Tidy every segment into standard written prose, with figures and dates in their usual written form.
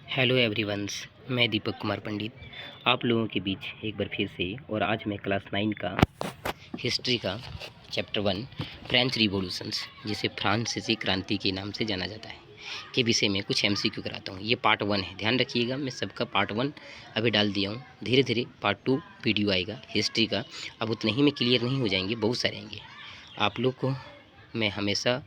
Hello everyone's. मैं दीपक कुमार पंडित आप लोगों के बीच एक बार फिर से। और आज मैं क्लास 9 का हिस्ट्री का चैप्टर 1 फ्रेंच रिवॉल्यूशंस, जिसे फ्रांसीसी क्रांति के नाम से जाना जाता है, के विषय में कुछ एमसीक्यू कराता हूँ। ये पार्ट 1 है, ध्यान रखिएगा। मैं सबका पार्ट 1 अभी डाल दिया हूँ। धीरे धीरे पार्ट 2 वीडियो आएगा हिस्ट्री का। अब उतने ही में क्लियर नहीं हो जाएंगे, बहुत सारे आएंगे। आप लोग को मैं हमेशा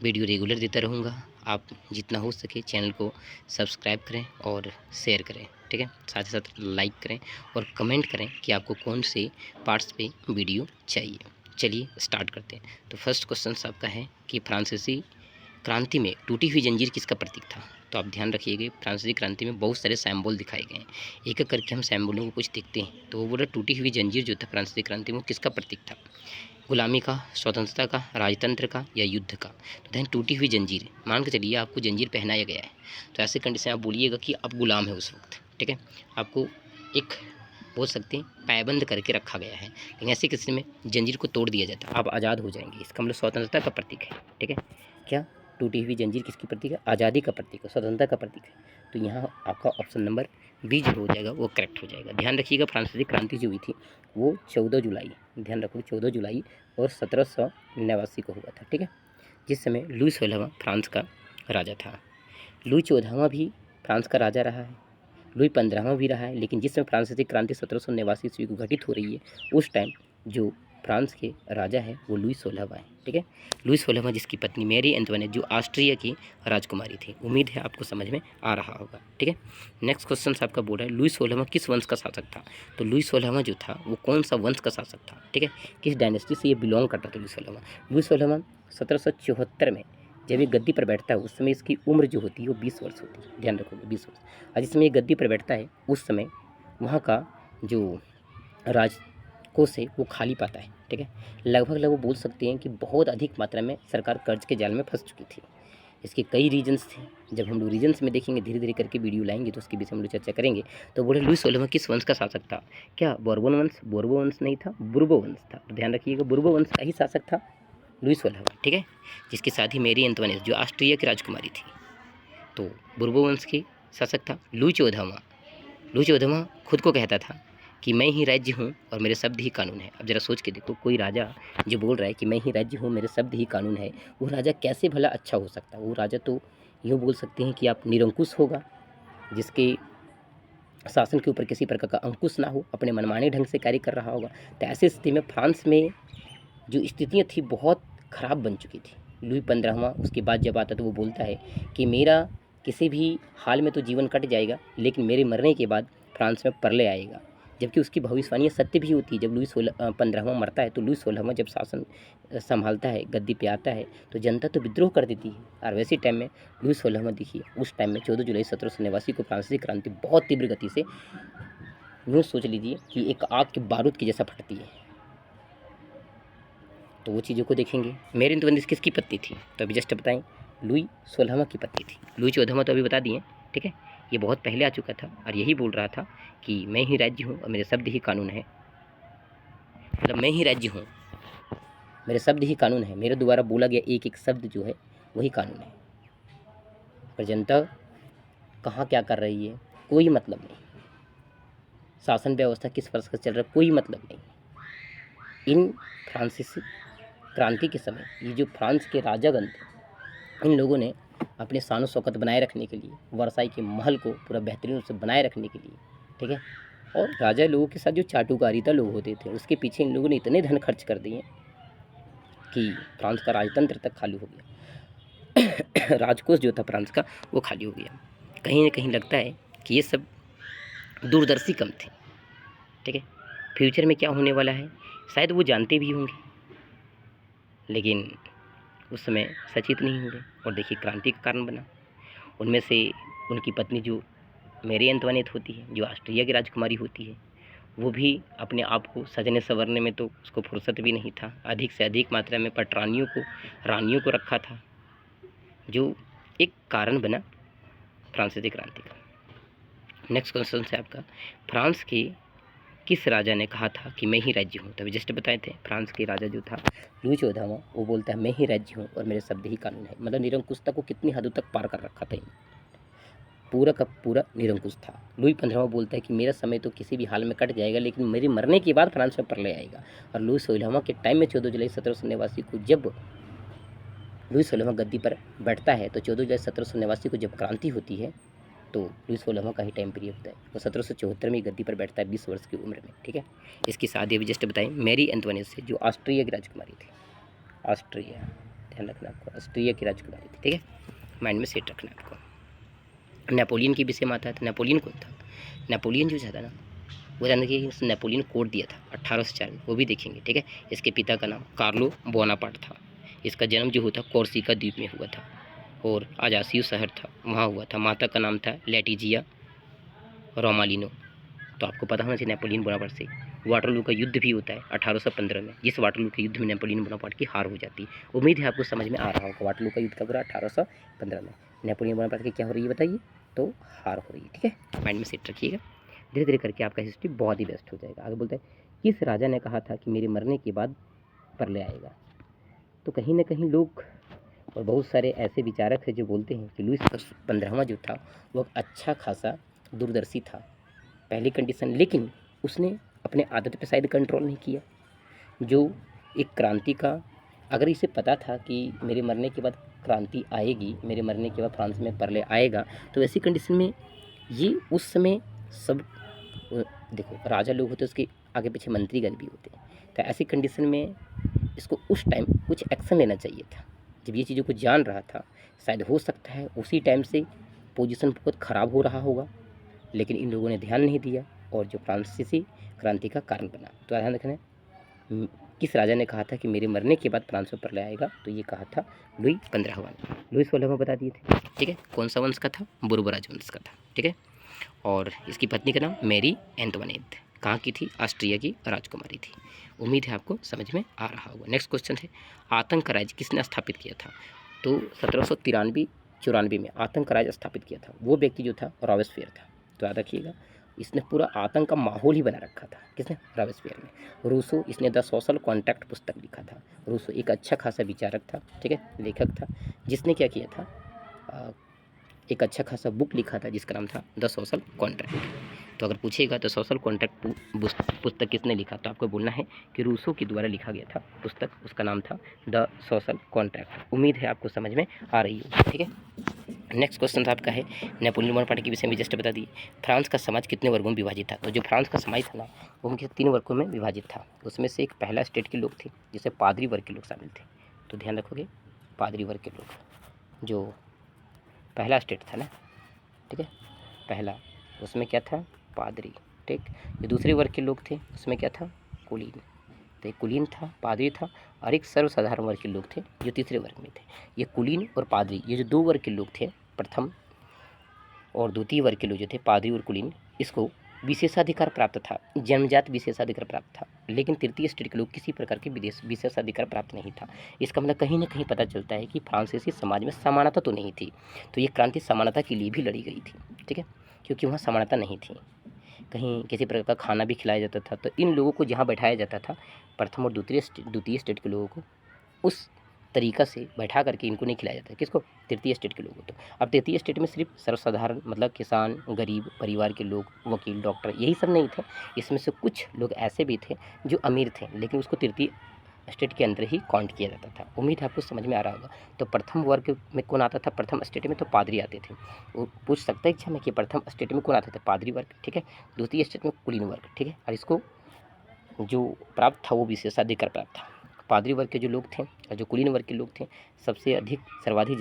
वीडियो रेगुलर देता रहूँगा। आप जितना हो सके चैनल को सब्सक्राइब करें और शेयर करें, ठीक है। साथ ही साथ लाइक करें और कमेंट करें कि आपको कौन से पार्ट्स पे वीडियो चाहिए। चलिए स्टार्ट करते हैं। तो फर्स्ट क्वेश्चन आपका है कि फ्रांसीसी क्रांति में टूटी हुई जंजीर किसका प्रतीक था। तो आप ध्यान रखिएगा, फ्रांसीसी क्रांति में बहुत सारे सिंबल दिखाए गए हैं। एक एक करके हम सिंबलों को कुछ देखते हैं। तो वो बोला टूटी हुई जंजीर जो था फ्रांसीसी क्रांति में, वो किसका प्रतीक था। गुलामी का, स्वतंत्रता का, राजतंत्र का या युद्ध का। तो ध्यान, टूटी हुई जंजीर, मान के चलिए आपको जंजीर पहनाया गया है, तो ऐसे कंडीशन आप बोलिएगा कि आप गुलाम है उस वक्त, ठीक है। आपको एक बोल सकते हैं पायबंद करके रखा गया है, लेकिन ऐसे किसी में जंजीर को तोड़ दिया जाता है, आप आज़ाद हो जाएंगे। इसका मतलब स्वतंत्रता का प्रतीक है, ठीक है। क्या टूटी हुई जंजीर किसकी प्रतीक है? आज़ादी का प्रतीक है, स्वतंत्रता का प्रतीक है। तो यहाँ आपका ऑप्शन नंबर बी जो हो जाएगा वो करेक्ट हो जाएगा। ध्यान रखिएगा, फ्रांसीसी क्रांति जो हुई थी वो 14 जुलाई, ध्यान रखो 14 जुलाई और 1789 को हुआ था, ठीक है। जिस समय लुई 16वां फ्रांस का राजा था। लुई 14वां भी फ्रांस का राजा रहा है, लुई 15वां भी रहा है, लेकिन जिस समय फ्रांसीसी क्रांति 1789 ईस्वी को घटित हो रही है, उस टाइम जो फ्रांस के राजा है वो लुई 16वां है, ठीक है। लुई 16वां जिसकी पत्नी मैरी एंटोनेट जो ऑस्ट्रिया की राजकुमारी थी। उम्मीद है आपको समझ में आ रहा होगा, ठीक है। नेक्स्ट क्वेश्चन आपका बोल रहा है लुई 16वां किस वंश का शासक था। तो लुई 16वां जो था वो कौन सा वंश का शासक था, ठीक है, किस डायनेस्टी से ये बिलोंग करता था लुई 16वां। लुई 16वां 1774 में जब ये गद्दी पर बैठता है उस समय इसकी उम्र जो होती है वो 20 वर्ष होती है, ध्यान रखोगे 20 वर्ष। और जिस समय ये गद्दी पर बैठता है उस समय वहाँ का जो राजकोष है वो खाली पाता है, ठीक है। लगभग वो बोल सकते हैं कि बहुत अधिक मात्रा में सरकार कर्ज के जाल में फंस चुकी थी। इसके कई रीजन्स थे, जब हम लोग रीजन्स में देखेंगे धीरे धीरे करके वीडियो लाएंगे तो उसके विषय में हम लोग चर्चा करेंगे। तो बोले लुई 16वां किस वंश का शासक था। क्या बोर्बोन वंश? बोर्बो वंश नहीं था, बुर्बो वंश था। तो ध्यान रखिएगा बुर्बो वंश का ही शासक था लुई 16वां, ठीक है, जिसके साथ ही मैरी एंटोनेट जो ऑस्ट्रिया की राजकुमारी थी। तो बुर्बो वंश की शासक था लुई 14वां। लुई 14वां खुद को कहता था कि मैं ही राज्य हूँ और मेरे शब्द ही कानून है। अब जरा सोच के देखो, कोई राजा जो बोल रहा है कि मैं ही राज्य हूँ, मेरे शब्द ही कानून है, वो राजा कैसे भला अच्छा हो सकता है। वो राजा तो यूँ बोल सकते हैं कि आप निरंकुश होगा, जिसके शासन के ऊपर किसी प्रकार का अंकुश ना हो, अपने मनमाने ढंग से कार्य कर रहा होगा। तो ऐसी स्थिति में फ्रांस में जो स्थितियाँ थी बहुत ख़राब बन चुकी थी। लुई 15वां उसके बाद जब आता तो वो बोलता है कि मेरा किसी भी हाल में तो जीवन कट जाएगा, लेकिन मेरे मरने के बाद फ्रांस में प्रलय आएगा। जबकि उसकी भविष्यवाणियाँ सत्य भी होती है। जब लुई 15वां मरता है तो लुई 16वां जब शासन संभालता है, गद्दी पे आता है, तो जनता तो विद्रोह कर देती है। और वैसे टाइम में लुई 16वां देखिए, उस टाइम में 14 जुलाई 1789 को फ्रांसीसी क्रांति बहुत तीव्र गति से, यूँ सोच लीजिए कि एक आग के बारूद की जैसा फटती है। तो वो चीज़ों को देखेंगे। मेरी एंटोनेट किसकी पत्नी थी, तो अभी जस्ट बताएं लुई 16वां की पत्नी थी। लुई 14वां तो अभी बता दिए, ठीक है, ये बहुत पहले आ चुका था और यही बोल रहा था कि मैं ही राज्य हूँ और मेरे शब्द ही कानून है। मतलब मैं ही राज्य हूँ, मेरे शब्द ही कानून है, मेरे द्वारा बोला गया एक एक शब्द जो है वही कानून है। पर जनता कहाँ क्या कर रही है कोई मतलब नहीं, शासन व्यवस्था किस प्रकार से चल रहा है कोई मतलब नहीं। इन फ्रांसीसी क्रांति के समय ये जो फ्रांस के राजागण थे, इन लोगों ने अपने शान शौकत बनाए रखने के लिए, वर्साई के महल को पूरा बेहतरीन रूप से बनाए रखने के लिए, ठीक है, और राजा लोगों के साथ जो चाटुकारिता लोग होते थे उसके पीछे इन लोगों ने इतने धन खर्च कर दिए कि फ्रांस का राजतंत्र तक खाली हो गया। राजकोष जो था फ्रांस का वो खाली हो गया। कहीं ना कहीं लगता है कि ये सब दूरदर्शी कम थे, ठीक है। फ्यूचर में क्या होने वाला है शायद वो जानते भी होंगे, लेकिन उस समय सचेत नहीं हुए और देखिए क्रांति का कारण बना। उनमें से उनकी पत्नी जो मैरी एंटोनेट होती है, जो ऑस्ट्रिया की राजकुमारी होती है, वो भी अपने आप को सजने संवरने में तो उसको फुर्सत भी नहीं था। अधिक से अधिक मात्रा में पटरानियों को, रानियों को रखा था, जो एक कारण बना फ्रांसीसी क्रांति का। नेक्स्ट क्वेश्चन है आपका, फ्रांस के किस राजा ने कहा था कि मैं ही राज्य हूँ। तभी जस्ट बताए थे फ्रांस के राजा जो था लुई 14वां, वो बोलता है मैं ही राज्य हूँ और मेरे शब्द ही कानून है। मतलब निरंकुशता को कितनी हद तक पार कर रखा था। पूरा का पूरा निरंकुश था। लुई 15वां बोलता है कि मेरा समय तो किसी भी हाल में कट जाएगा, लेकिन मेरे मरने के बाद फ्रांस में प्रलय आएगा। और लुई 16वां के टाइम में 14 जुलाई 1789 को जब लुई 16वां गद्दी पर बैठता है, तो 14 जुलाई 1789 को जब क्रांति होती है, तो लुई 16वां का ही टाइम पीरियड होता है। वो 1774 में गद्दी पर बैठता है 20 वर्ष की उम्र में। ठीक है, इसकी शादी अभी जस्ट बताएं मैरी एंटोनेट से, जो ऑस्ट्रिया की राजकुमारी थी। ऑस्ट्रिया, ध्यान रखना आपको, ऑस्ट्रिया की राजकुमारी थी। ठीक है, माइंड में सेट रखना आपको। नेपोलियन की विषय में आता है, तो नेपोलियन कौन था? नेपोलियन जो था ना, वो जानते कि नेपोलियन कोड दिया था 1804 में, वो भी देखेंगे। ठीक है, इसके पिता का नाम कार्लो बोनापार्ट था। इसका जन्म जो होता कोर्सिका द्वीप में हुआ था, और अजासियो शहर था, वहाँ हुआ था। माता का नाम था लेटिजिया रोमालिनो। तो आपको पता होना चाहिए नेपोलियन बोनापार्ट से वाटरलू का युद्ध भी होता है 1815 में, जिस वाटरलू के युद्ध में नेपोलियन बोनापार्ट की हार हो जाती है। उम्मीद है आपको समझ में आ रहा होगा वाटरलू का युद्ध का पूरा 1815 में नेपोलियन बोनापार्ट की क्या हो रही है बताइए, तो हार हो रही है। ठीक है, माइंड में सेट रखिएगा, धीरे धीरे करके आपका हिस्ट्री बहुत ही बेस्ट हो जाएगा। आगे बोलता है किस राजा ने कहा था कि मेरे मरने के बाद प्रलय आएगा? तो कहीं ना कहीं लोग और बहुत सारे ऐसे विचारक हैं जो बोलते हैं कि लुई 15वां जो था वो अच्छा खासा दूरदर्शी था, पहली कंडीशन, लेकिन उसने अपने आदत पे शायद कंट्रोल नहीं किया। जो एक क्रांति का, अगर इसे पता था कि मेरे मरने के बाद क्रांति आएगी, मेरे मरने के बाद फ्रांस में प्रलय आएगा, तो ऐसी कंडीशन में ये उस समय सब देखो राजा लोग होते, उसके आगे पीछे मंत्रीगण भी होते, तो ऐसी कंडीशन में इसको उस टाइम कुछ एक्शन लेना चाहिए था। जब ये चीज़ों को जान रहा था, शायद हो सकता है उसी टाइम से पोजीशन बहुत ख़राब हो रहा होगा, लेकिन इन लोगों ने ध्यान नहीं दिया और जो फ्रांसीसी क्रांति का कारण बना। तो ध्यान रखना, किस राजा ने कहा था कि मेरे मरने के बाद फ्रांस में प्रलय आएगा? तो ये कहा था लुई 15वां ने। लुई 16वां बता दिए थे। ठीक है, कौन सा वंश का था? बुर्बो राजवंश का था। ठीक है, और इसकी पत्नी का नाम मैरी एंटोनेट, कहाँ की थी? ऑस्ट्रिया की राजकुमारी थी। उम्मीद है आपको समझ में आ रहा होगा। नेक्स्ट क्वेश्चन है आतंक राज किसने स्थापित किया था? तो 1793-94 में आतंक राज स्थापित किया था। वो व्यक्ति जो था रॉबेस्पियर था। तो याद रखिएगा, इसने पूरा आतंक का माहौल ही बना रखा था। किसने? रॉबेस्पियर ने। रूसो, इसने द सोशल कॉन्ट्रैक्ट पुस्तक लिखा था। रूसो एक अच्छा खासा विचारक था, ठीक है, लेखक था, जिसने क्या किया था, एक अच्छा खासा बुक लिखा था जिसका नाम था द सोशल कॉन्ट्रैक्ट। तो अगर पूछेगा तो सोशल कॉन्ट्रैक्ट पुस्तक किसने लिखा, तो आपको बोलना है कि रूसो के द्वारा लिखा गया था पुस्तक, उसका नाम था द सोशल कॉन्ट्रैक्ट। उम्मीद है आपको समझ में आ रही हो। ठीक है, नेक्स्ट क्वेश्चन आपका है नेपोलियन बोनापार्ट के विषय में जस्ट बता दिए। फ्रांस का समाज कितने वर्गों में विभाजित था? तो जो फ्रांस का समाज था ना, वो मुख्य 3 वर्गों में विभाजित था। उसमें से एक पहला स्टेट के लोग थे, जिसे पादरी वर्ग के लोग शामिल थे। तो ध्यान रखोगे, पादरी वर्ग के लोग, जो पहला स्टेट था ना, ठीक है, पहला, उसमें क्या था? पादरी। ठीक, जो दूसरे वर्ग के लोग थे उसमें क्या था? कुलीन। तो एक कुलीन था, पादरी था, और एक सर्वसाधारण वर्ग के लोग थे जो तीसरे वर्ग में थे। ये कुलीन और पादरी, ये जो 2 वर्ग के लोग थे, प्रथम और द्वितीय वर्ग के लोग जो थे, पादरी और कुलीन, इसको विशेषाधिकार प्राप्त था, जन्मजात विशेषाधिकार प्राप्त था। लेकिन तृतीय स्टेट के लोग किसी प्रकार के विशेषाधिकार प्राप्त नहीं था। इसका मतलब कहीं ना कहीं पता चलता है कि फ्रांसीसी समाज में समानता तो नहीं थी। तो ये क्रांति समानता के लिए भी लड़ी गई थी। ठीक है, क्योंकि वहाँ समानता नहीं थी, कहीं किसी प्रकार का खाना भी खिलाया जाता था। तो इन लोगों को जहाँ बैठाया जाता था, प्रथम और द्वितीय स्टेट के लोगों को, उस तरीका से बैठा करके इनको नहीं खिलाया जाता। किसको? तृतीय स्टेट के लोगों को। तो अब तृतीय स्टेट में सिर्फ सर्वसाधारण, मतलब किसान, गरीब परिवार के लोग, वकील, डॉक्टर, यही सब नहीं थे। इसमें से कुछ लोग ऐसे भी थे जो अमीर थे, लेकिन उसको तृतीय स्टेट के अंदर ही काउंट किया जाता था। उम्मीद है आपको समझ में आ रहा होगा। तो प्रथम वर्ग में कौन आता था? प्रथम स्टेट में तो पादरी आते थे। वो पूछ सकता है इच्छा में कि प्रथम स्टेट में कौन आते थे? पादरी वर्ग। ठीक है, द्वितीय स्टेट में कुलीन वर्ग। ठीक है, और इसको जो प्राप्त था वो विशेषाधिकार प्राप्त था। पादरी वर्ग के जो लोग थे और जो कुलीन वर्ग के लोग थे, सबसे अधिक सर्वाधिक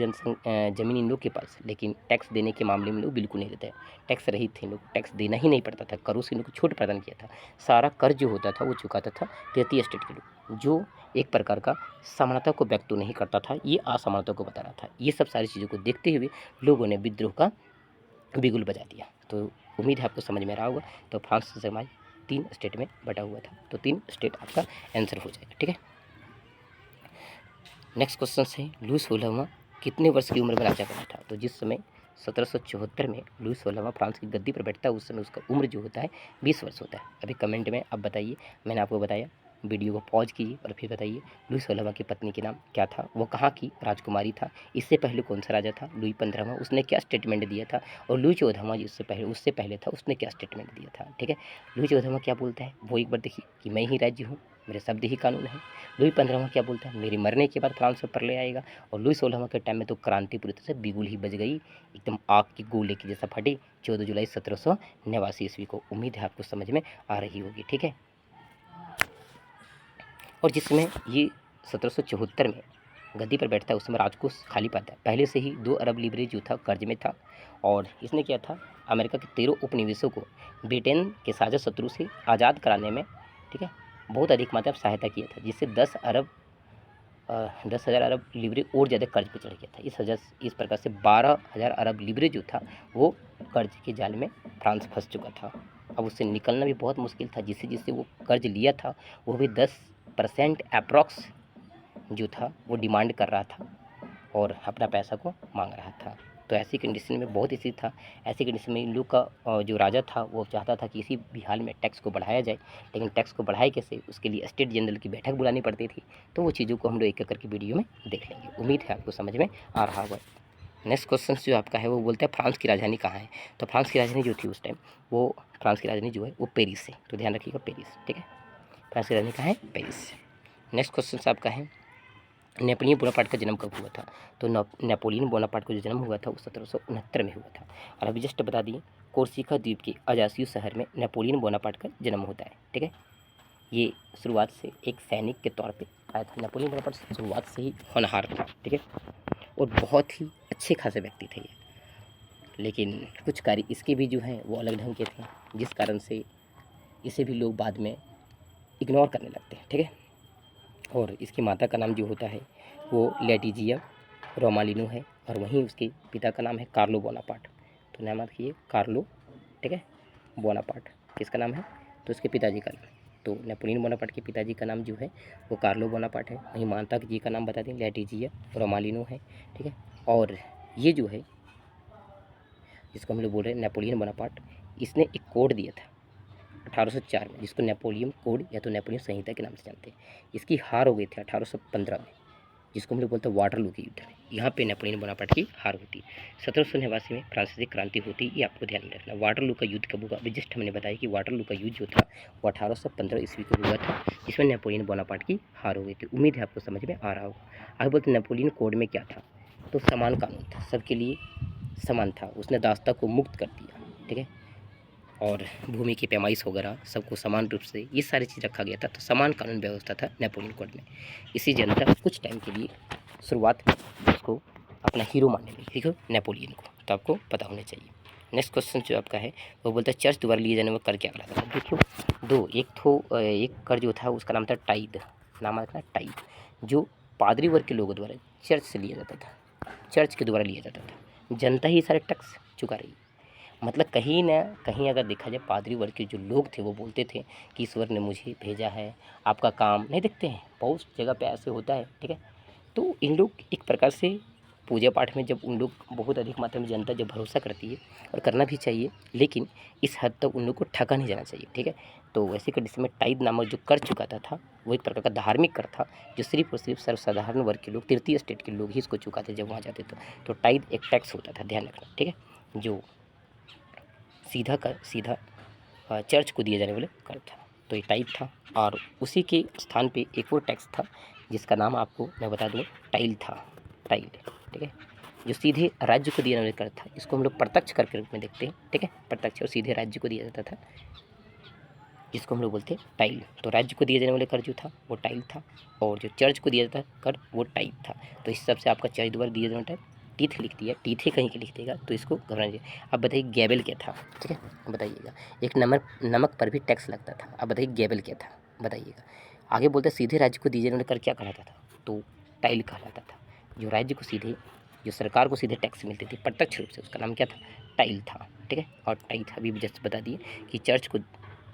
जमीन इन लोग के पास, लेकिन टैक्स देने के मामले में लोग बिल्कुल नहीं देते। टैक्स रहित थे लोग, टैक्स देना ही नहीं पड़ता था, करों से इन लोग को छूट प्रदान किया था। सारा कर जो होता था वो चुकाता था तृतीय स्टेट के लोग, जो एक प्रकार का समानता को व्यक्त नहीं करता था, ये असमानता को बता रहा था। ये सब सारी चीज़ों को देखते हुए लोगों ने विद्रोह का बिगुल बजा दिया। तो उम्मीद है आपको समझ में आ रहा होगा। तो फ्रांस समाज 3 स्टेट में बटा हुआ था, तो 3 स्टेट आपका आंसर हो जाएगा। ठीक है, नेक्स्ट क्वेश्चन है लुई 16वां कितने वर्ष की उम्र में राजा बना था? तो जिस समय 1774 में लुई 16वां फ्रांस की गद्दी पर बैठता है, उस समय उसका उम्र जो होता है 20 वर्ष होता है। अभी कमेंट में अब बताइए, मैंने आपको बताया वीडियो को पॉज कीजिए और फिर बताइए लुई 16वां की पत्नी के नाम क्या था, वो कहाँ की राजकुमारी था, इससे पहले कौन सा राजा था लुई 15वां, उसने क्या स्टेटमेंट दिया था, और लुई 14वां जिससे पहले उससे पहले था उसने क्या स्टेटमेंट दिया था। ठीक है, लुई 14वां क्या बोलता है वो एक बार देखिए कि मैं ही राज्य हूँ, मेरे शब्द ही कानून है। लुई 15वां क्या बोलता है, मेरे मरने के बाद फ्रांस में प्रलय आएगा। और लुई 16वां के टाइम में तो क्रांति पूरी तरह से बिगुल ही बज गई, एकदम आग की गोले की जैसा फटी 14 जुलाई 1789 ईस्वी को। उम्मीद है आपको समझ में आ रही होगी। ठीक है, और जिसमें ये 1774 में गद्दी पर बैठता है उस समय राजकोष खाली पाता है। पहले से ही 2 अरब लिबरे जो था कर्ज में था, और इसने क्या था अमेरिका के 13 उपनिवेशों को ब्रिटेन के साझा शत्रु से आज़ाद कराने में, ठीक है, बहुत अधिक मात्रा में सहायता किया था, जिससे 10,000 अरब लिबरे और ज़्यादा कर्ज पर चढ़ गया था। इस प्रकार से 12,000 अरब लिबरे जो था वो कर्ज के जाल में फ्रांस फंस चुका था। अब उससे निकलना भी बहुत मुश्किल था, जिससे वो कर्ज लिया था वो भी 10% अप्रॉक्स जो था वो डिमांड कर रहा था और अपना पैसा को मांग रहा था। तो ऐसी कंडीशन में बहुत स्थिति था। ऐसी कंडीशन में इन लोग का जो राजा था वो चाहता था कि इसी भी हाल में टैक्स को बढ़ाया जाए, लेकिन टैक्स को बढ़ाए कैसे, उसके लिए स्टेट जनरल की बैठक बुलानी पड़ती थी। तो वो चीज़ों को हम लोग एक एक करके वीडियो में देख लेंगे। उम्मीद है आपको समझ में आ रहा होगा। नेक्स्ट क्वेश्चन जो आपका है वो बोलता है फ्रांस की राजधानी कहाँ है। तो फ्रांस की राजधानी जो थी उस टाइम, वो फ्रांस की राजधानी जो है वो पेरिस है। तो ध्यान रखिएगा पेरिस। ठीक है, फ्रांस की राजधानी कहाँ है, पेरिस। नेक्स्ट क्वेश्चन आपका है नेपोलियन बोनापार्ट का जन्म कब हुआ था। तो नेपोलियन बोनापार्ट का जो जन्म हुआ था वो 1769 में हुआ था। और अभी जस्ट बता दिए कोर्सिका द्वीप के अजासियो शहर में नेपोलियन बोनापार्ट का जन्म होता है। ठीक है, ये शुरुआत से एक सैनिक के तौर पे आया था। नेपोलियन बोनापार्ट शुरुआत से ही होनहार था। ठीक है, और बहुत ही अच्छे खासे व्यक्ति थे ये, लेकिन कुछ कार्य इसके भी जो हैं वो अलग ढंग के थे, जिस कारण से इसे भी लोग बाद में इग्नोर करने लगते हैं। ठीक है, और इसकी माता का नाम जो होता है वो लेटिजिया रोमालिनो है, और वहीं उसके पिता का नाम है कार्लो बोनापार्ट। तो नाम रखिए कार्लो, ठीक है, बोनापार्ट किसका नाम है, तो उसके पिताजी का नाम। तो नेपोलियन बोनापार्ट के पिताजी का नाम जो है वो कार्लो बोनापार्ट है। वहीं माता जी का नाम बता दें लेटिजिया रोमालिनो है। ठीक है, और ये जो है जिसको हम लोग बोल रहे हैं नेपोलियन बोनापार्ट, इसने एक कोड दिया था 1804 में, जिसको नेपोलियन कोड या तो नेपोलियन संहिता के नाम से जानते हैं। इसकी हार हो गई थी 1815 में, जिसको हम लोग बोलते हैं वाटरलू के युद्ध में। यहाँ पे नेपोलियन बोनापार्ट की हार होती। 1789 में फ्रांसीसी क्रांति होती, ये आपको ध्यान में रखना। वाटरलू का युद्ध कब हुआ, अभी जस्ट हमने बताया कि वाटरलू का युद्ध जो था वो 1815 ईस्वी को हुआ था, जिसमें नेपोलियन बोनापार्ट की हार हो गई थी। उम्मीद है आपको समझ में आ रहा होगा। आगे बोलते नेपोलियन कोड में क्या था, तो समान कानून था, सबके लिए समान था। उसने दास्ता को मुक्त कर दिया। ठीक है, और भूमि की पैमाइश वगैरह सबको समान रूप से ये सारी चीज़ रखा गया था। तो समान कानून व्यवस्था था नेपोलियन कोड में। इसी जनता कुछ टाइम के लिए शुरुआत में उसको अपना हीरो मानने लगी। ठीक है, नेपोलियन को, तो आपको पता होना चाहिए। नेक्स्ट क्वेश्चन जो आपका है वो बोलता है चर्च द्वारा लिए जाने वाला कर क्या कहलाता था। देखियो दो, एक कर जो था उसका नाम था टाइद, नाम रखना टाइद, जो पादरी वर्ग के लोगों द्वारा चर्च से लिया जाता था, चर्च के द्वारा लिया जाता था। जनता ही सारे टैक्स चुका रही। मतलब कहीं ना कहीं अगर देखा जाए पादरी वर्ग के जो लोग थे वो बोलते थे कि ईश्वर ने मुझे भेजा है, आपका काम नहीं देखते हैं, बहुत जगह पे ऐसे होता है। ठीक है, तो इन लोग एक प्रकार से पूजा पाठ में जब उन लोग बहुत अधिक मात्रा में जनता जब भरोसा करती है, और करना भी चाहिए, लेकिन इस हद तक उन लोग को ठगा नहीं जाना चाहिए। ठीक है, तो वैसे कंडीशन में टाइद नामक जो कर चुकाता था वो एक प्रकार का धार्मिक कर था, जो सिर्फ और सिर्फ सर्वसाधारण वर्ग के लोग, तृतीय स्टेट के लोग ही इसको चुकाते जब वहाँ जाते तो टाइद एक टैक्स होता था, ध्यान रखना। ठीक है, जो सीधा चर्च को दिया जाने वाला कर था, तो ये टाइप था। और उसी के स्थान पे एक और टैक्स था जिसका नाम आपको मैं बता दूँ टाइल था, टाइल। ठीक है, जो सीधे राज्य को दिया जाने वाला कर था, इसको हम लोग प्रत्यक्ष कर के रूप में देखते हैं। ठीक है, प्रत्यक्ष और सीधे राज्य को दिया जाता था, जिसको हम लोग बोलते हैं टाइल। तो राज्य को दिया जाने वाला कर जो था वो टाइल था, और जो चर्च को दिया जाता कर वो टाइप था। तो इस हिसाब से आपका चर्च द्वारा दिया जाने टाइप टीथ लिख दिया, टीथे कहीं के लिख देगा, तो इसको घबराना चाहिए। अब बताइए गैबल क्या था। ठीक है, बताइएगा। एक नमक पर भी टैक्स लगता था। अब बताइए गैबल क्या था, बताइएगा। आगे बोलते सीधे राज्य को दिए जाने वाला कर क्या कहलाता था, तो टाइल कहलाता था। जो राज्य को सीधे, जो सरकार को सीधे टैक्स मिलती थी प्रत्यक्ष रूप से, उसका नाम क्या था, टाइल था। ठीक है, और टाइल था अभी जस्ट बता दिए कि चर्च को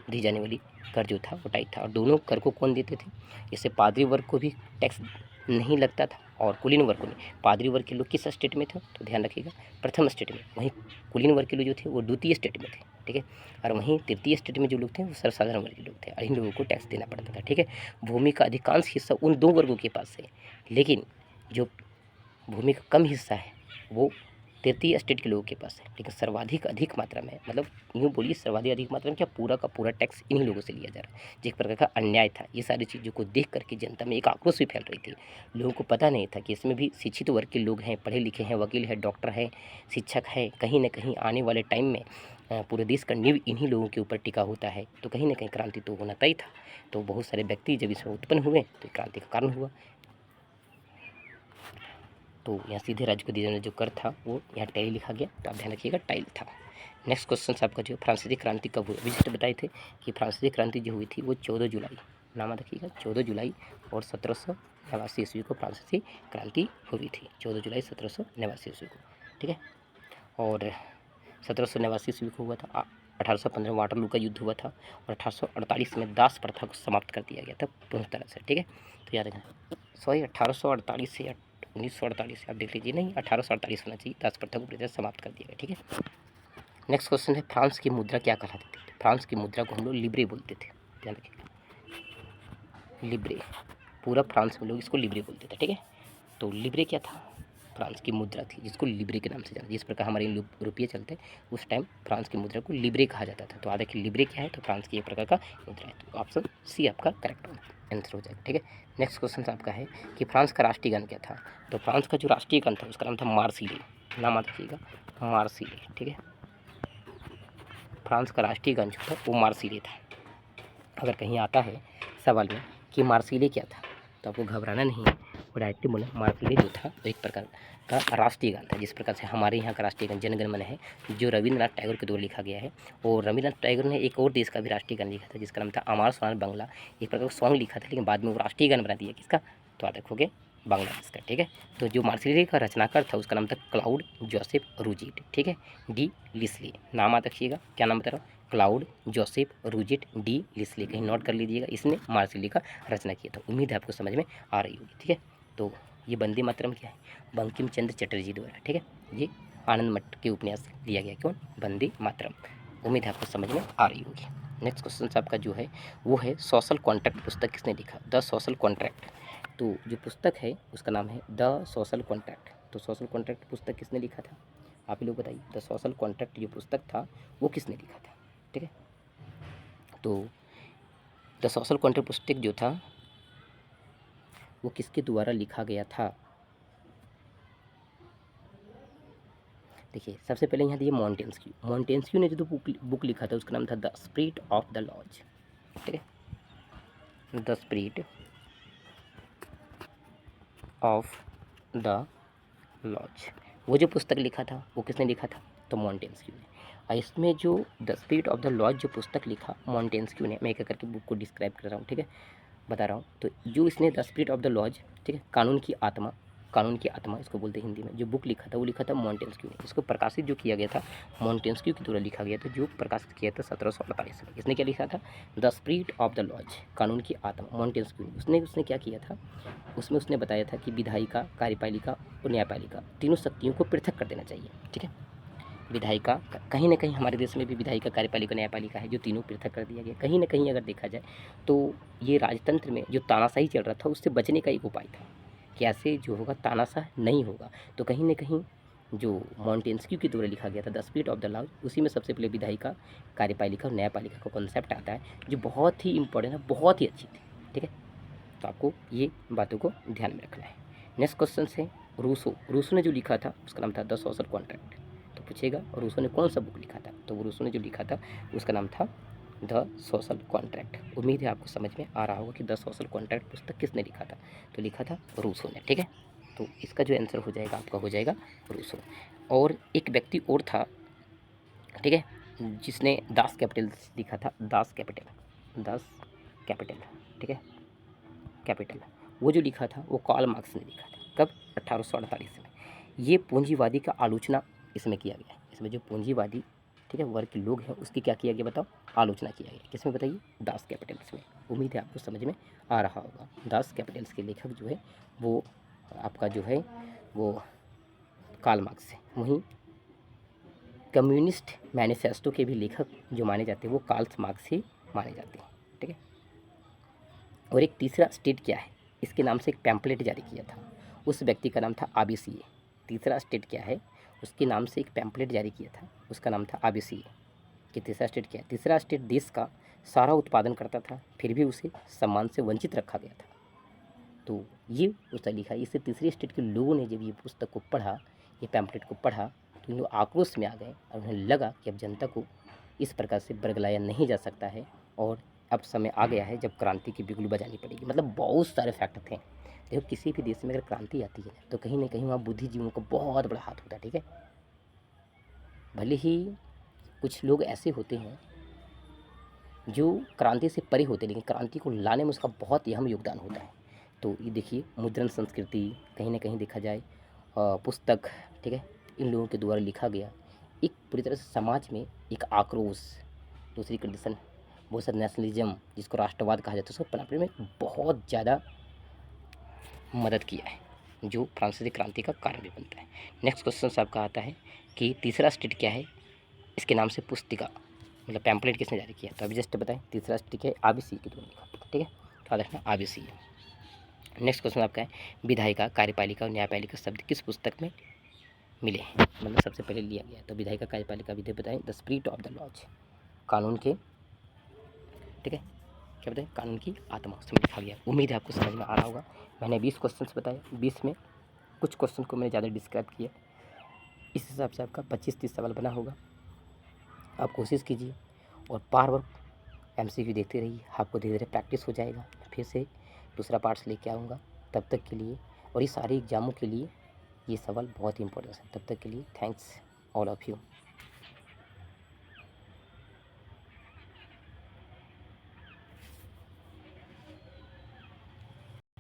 दी जाने वाली कर जो था वो टाइट था। और दोनों कर को कौन देते थे, इससे पादरी वर्ग को भी टैक्स नहीं लगता था और कुलीन वर्ग को नहीं। पादरी वर्ग के लोग किस स्टेट में थे, तो ध्यान रखिएगा प्रथम स्टेट में, वहीं कुलीन वर्ग के लोग जो थे वो द्वितीय स्टेट में थे। ठीक है। और वहीं तृतीय स्टेट में जो लोग थे वो सर्वसाधारण वर्ग के लोग थे और इन लोगों को टैक्स देना पड़ता था, ठीक है। भूमि का अधिकांश हिस्सा उन 2 वर्गों के पास है, लेकिन जो भूमि का कम हिस्सा है वो तृतीय स्टेट के लोगों के पास है, लेकिन सर्वाधिक अधिक मात्रा में, मतलब यूँ बोलिए सर्वाधिक अधिक मात्रा में क्या, पूरा का पूरा टैक्स इन्हीं लोगों से लिया जा रहा है, जो एक प्रकार का अन्याय था। ये सारी चीज़ों को देख करके जनता में एक आक्रोश भी फैल रही थी। लोगों को पता नहीं था कि इसमें भी शिक्षित वर्ग के लोग हैं, पढ़े लिखे हैं, वकील है, डॉक्टर है, शिक्षक है, कहीं ना कहीं आने वाले टाइम में पूरे देश का नींव इन्हीं लोगों के ऊपर टिका होता है, तो कहीं ना कहीं क्रांति तो होना तय था। तो बहुत सारे व्यक्ति जब इसमें उत्पन्न हुए तो क्रांति का कारण हुआ। तो यहाँ सीधे राज्य को दिया जो कर था वो यहाँ टाइल लिखा गया, तो आप ध्यान रखिएगा टाइल था। नेक्स्ट क्वेश्चन आपका जो फ्रांसीसी क्रांति कब हुई, विशिष्ट बताए थे कि फ्रांसीसी क्रांति जो हुई थी वो 14 जुलाई, नाम रखिएगा 14 जुलाई और 1789 ईस्वी को फ्रांसीसी क्रांति हुई थी, 14 जुलाई 1789 ईस्वी को, ठीक है। और 1789 ईस्वी को हुआ था। 1815 में वाटरलू का युद्ध हुआ था और 1848 में दास प्रथा को समाप्त कर दिया गया था पूर्ण तरह से, ठीक है। तो याद रखना, सॉरी 1848 से 1948 आप देख लीजिए, नहीं 1848 होना चाहिए, दास प्रथा को पूरी तरह समाप्त कर दिया गया, ठीक है। नेक्स्ट क्वेश्चन है फ्रांस की मुद्रा क्या कहलाती थी। फ्रांस की मुद्रा को हम लोग लिब्रे बोलते थे, ध्यान रखिएगा, लिब्रे, पूरा फ्रांस में लोग इसको लिब्रे बोलते थे, ठीक है। तो लिब्रे क्या था, फ्रांस की मुद्रा थी जिसको लिब्रे के नाम से जाना, जिस प्रकार हमारे रुपये चलते उस टाइम फ्रांस की मुद्रा को लिब्रे कहा जाता था। तो देखिए लिब्रे क्या है, तो फ्रांस की एक प्रकार का मुद्रा है, तो ऑप्शन सी आपका करेक्ट आंसर हो जाएगा, ठीक है। नेक्स्ट क्वेश्चन आपका है कि फ्रांस का राष्ट्रीय गान क्या था। तो फ्रांस का जो राष्ट्रीय गान था उसका नाम था मार्सिले, नाम रखिएगा मार्सिले, ठीक है। फ्रांस का राष्ट्रीय गान जो था वो मार्सिले था। अगर कहीं आता है सवाल में कि मार्सिले क्या था तो आपको घबराना नहीं है, वो डायरेक्टली बोले मार्सिले जो था वो एक प्रकार का राष्ट्रीय गान था, जिस प्रकार से हमारे यहाँ का राष्ट्रीय गान जनगण मन है जो रविंद्रनाथ टैगोर के द्वारा लिखा गया है। और रविंद्रनाथ टैगोर ने एक और देश का भी राष्ट्रीय गान लिखा था जिसका नाम था अमर सोनार बांग्ला, एक प्रकार का सॉन्ग लिखा था, लेकिन बाद में वो राष्ट्रीय गान बना दिया किसका, तो याद रखोगे बांग्लादेश का, ठीक है। तो जो मार्सिले का रचनाकार था उसका नाम था क्लाउड जोसेफ रूजिट, ठीक है, डी लिस्ली, नाम याद रखिएगा, क्या नाम बता रहा हूँ, क्लाउड जोसेफ रूजिट डी लिस्ली, कहीं नोट कर लीजिएगा, इसने मार्सिले का रचना किया था। उम्मीद है आपको समझ में आ रही होगी, ठीक है। तो ये वंदे मातरम क्या है, बंकिम चंद्र चटर्जी द्वारा, ठीक है, ये आनंद मठ के उपन्यास से लिया गया, कौन, वंदे मातरम। उम्मीद है आपको समझ में आ रही होगी। नेक्स्ट क्वेश्चन आपका जो है वो है सोशल कॉन्ट्रैक्ट पुस्तक किसने लिखा, द सोशल कॉन्ट्रैक्ट। तो जो पुस्तक है उसका नाम है द सोशल कॉन्ट्रैक्ट। तो सोशल कॉन्ट्रैक्ट पुस्तक किसने लिखा था, आप ही लोग बताइए, द सोशल कॉन्ट्रैक्ट जो पुस्तक था वो किसने लिखा था, ठीक है। तो द सोशल कॉन्ट्रैक्ट पुस्तक जो था वो किसके द्वारा लिखा गया था, देखिए सबसे पहले यहाँ दिए मॉन्टेस्क्यू, मॉन्टेस्क्यू ने जो बुक लिखा था उसका नाम था the spirit of the laws, ठीक है, the spirit of the laws. वो जो पुस्तक लिखा था वो किसने लिखा था, तो मॉन्टेस्क्यू ने। और इसमें जो the spirit of the laws जो पुस्तक लिखा मॉन्टेस्क्यू ने, मैं एक करके बुक को डिस्क्राइब कर रहा हूँ, ठीक है, बता रहा हूँ। तो जो इसने the spirit of the laws, ठीक है, कानून की आत्मा, कानून की आत्मा इसको बोलते हैं हिंदी में, जो बुक लिखा था वो लिखा था मॉन्टेस्क्यू ने। इसको प्रकाशित जो किया गया था मॉन्टेस्क्यू के द्वारा लिखा गया था, जो प्रकाशित किया था 1748 में। इसने क्या लिखा था, the spirit of the laws, कानून की आत्मा, मॉन्टेस्क्यू ने। उसने क्या किया था, उसमें उसने बताया था कि विधायिका, कार्यपालिका और न्यायपालिका तीनों शक्तियों को पृथक कर देना चाहिए, ठीक है। विधायिका, कहीं ना कहीं हमारे देश में भी विधायिका, कार्यपालिका, न्यायपालिका है, जो तीनों पृथक कर दिया गया। कहीं ना कहीं अगर देखा जाए तो ये राजतंत्र में जो तानाशाही चल रहा था उससे बचने का एक उपाय था कि ऐसे जो होगा तानाशाह नहीं होगा। तो कहीं ना कहीं जो मॉन्टेस्क्यू के द्वारा लिखा गया था the spirit of the laws, उसी में सबसे पहले विधायिका, कार्यपालिका और न्यायपालिका का कॉन्सेप्ट आता है, जो बहुत ही इंपॉर्टेंट है, बहुत ही अच्छी थी, ठीक है। तो आपको ये बातों को ध्यान में रखना है। नेक्स्ट क्वेश्चन है रूसो ने जो लिखा था उसका नाम था द सोशल कॉन्ट्रैक्ट। तो पूछेगा रूसो ने कौन सा बुक लिखा था, तो रूसो ने जो लिखा था उसका नाम था द सोशल कॉन्ट्रैक्ट। उम्मीद है आपको समझ में आ रहा होगा कि द सोशल कॉन्ट्रैक्ट पुस्तक किसने लिखा था, तो लिखा था रूसो ने, ठीक है। तो इसका जो आंसर हो जाएगा आपका हो जाएगा रूसो। और एक व्यक्ति और था, ठीक है, जिसने दास कैपिटल लिखा था, दास कैपिटल, ठीक है, कैपिटल, वो जो लिखा था वो कार्ल मार्क्स ने लिखा था, कब, 1848 में। ये पूंजीवादी का आलोचना इसमें किया गया, इसमें जो पूंजीवादी, ठीक है, वर्ग के लोग हैं उसकी क्या किया गया बताओ, आलोचना किया गया, किसमें बताइए, दास कैपिटल्स में। उम्मीद है आपको समझ में आ रहा होगा। दास कैपिटल्स के लेखक जो है वो आपका जो है वो कार्ल मार्क्स है। वहीं कम्युनिस्ट मैनिफेस्टो के भी लेखक जो माने जाते हैं वो कार्ल मार्क्स ही माने जाते हैं, ठीक है। और एक तीसरा स्टेट क्या है, इसके नाम से एक पैम्पलेट जारी किया था, उस व्यक्ति का नाम था आबीसीए। तीसरा स्टेट क्या है, उसके नाम से एक पैम्पलेट जारी किया था, उसका नाम था आबीसीए। कि तीसरा स्टेट क्या है, तीसरा स्टेट देश का सारा उत्पादन करता था, फिर भी उसे सम्मान से वंचित रखा गया था। तो ये उसने लिखा। इससे तीसरी स्टेट के लोगों ने जब ये पुस्तक को पढ़ा, ये पैम्पलेट को पढ़ा, तो इन लोग आक्रोश में आ गए और उन्हें लगा कि अब जनता को इस प्रकार से बरगलाया नहीं जा सकता है और अब समय आ गया है जब क्रांति की बिगुल बजानी पड़ेगी। मतलब बहुत सारे फैक्ट थे। देखो किसी भी देश में अगर क्रांति आती है तो कहीं ना कहीं वहाँ बुद्धिजीवियों का बहुत बड़ा हाथ होता है, ठीक है। भले ही कुछ लोग ऐसे होते हैं जो क्रांति से परे होते हैं, लेकिन क्रांति को लाने में उसका बहुत अहम योगदान होता है। तो ये देखिए मुद्रण संस्कृति, कहीं ना कहीं देखा जाए पुस्तक, ठीक है, इन लोगों के द्वारा लिखा गया एक पूरी तरह से समाज में एक आक्रोश। दूसरी कंडीशन बहुत सारा नेशनलिज्म, जिसको राष्ट्रवाद कहा जाता है, उसको पनपने में बहुत ज़्यादा मदद किया है, जो फ्रांसीसी क्रांति का कारण भी बनता है। नेक्स्ट क्वेश्चन आपका आता है कि तीसरा स्टेट क्या है, इसके नाम से पुस्तिका मतलब पैम्पलेट किसने जारी किया, तो अभी जस्ट बताएं। तीसरा स्टेट है आबीसी के द्वारा लिखा, ठीक है, तो याद रखना आबीसी। नेक्स्ट क्वेश्चन आपका है विधायिका, कार्यपालिका और न्यायपालिका शब्द किस पुस्तक में मिले हैं, मतलब सबसे पहले लिया गया। तो विधायिका कार्यपालिका विधेय बताएं, the spirit of the laws, कानून के, ठीक है, क्या बताएं, कानून की आत्मा, उसमें लिखा गया। उम्मीद है आपको समझ में आ रहा होगा। मैंने 20 क्वेश्चन बताए, 20 में कुछ क्वेश्चन को मैंने ज़्यादा डिस्क्राइब किया, इस हिसाब से आपका 25-30 सवाल बना होगा। आप कोशिश कीजिए और बार बार MCQ देखते रहिए, आपको धीरे धीरे प्रैक्टिस हो जाएगा। फिर से दूसरा पार्ट्स लेके आऊँगा, तब तक के लिए, और ये सारे एग्जामों के लिए ये सवाल बहुत ही इंपॉर्टेंट है। तब तक के लिए थैंक्स ऑल ऑफ यू।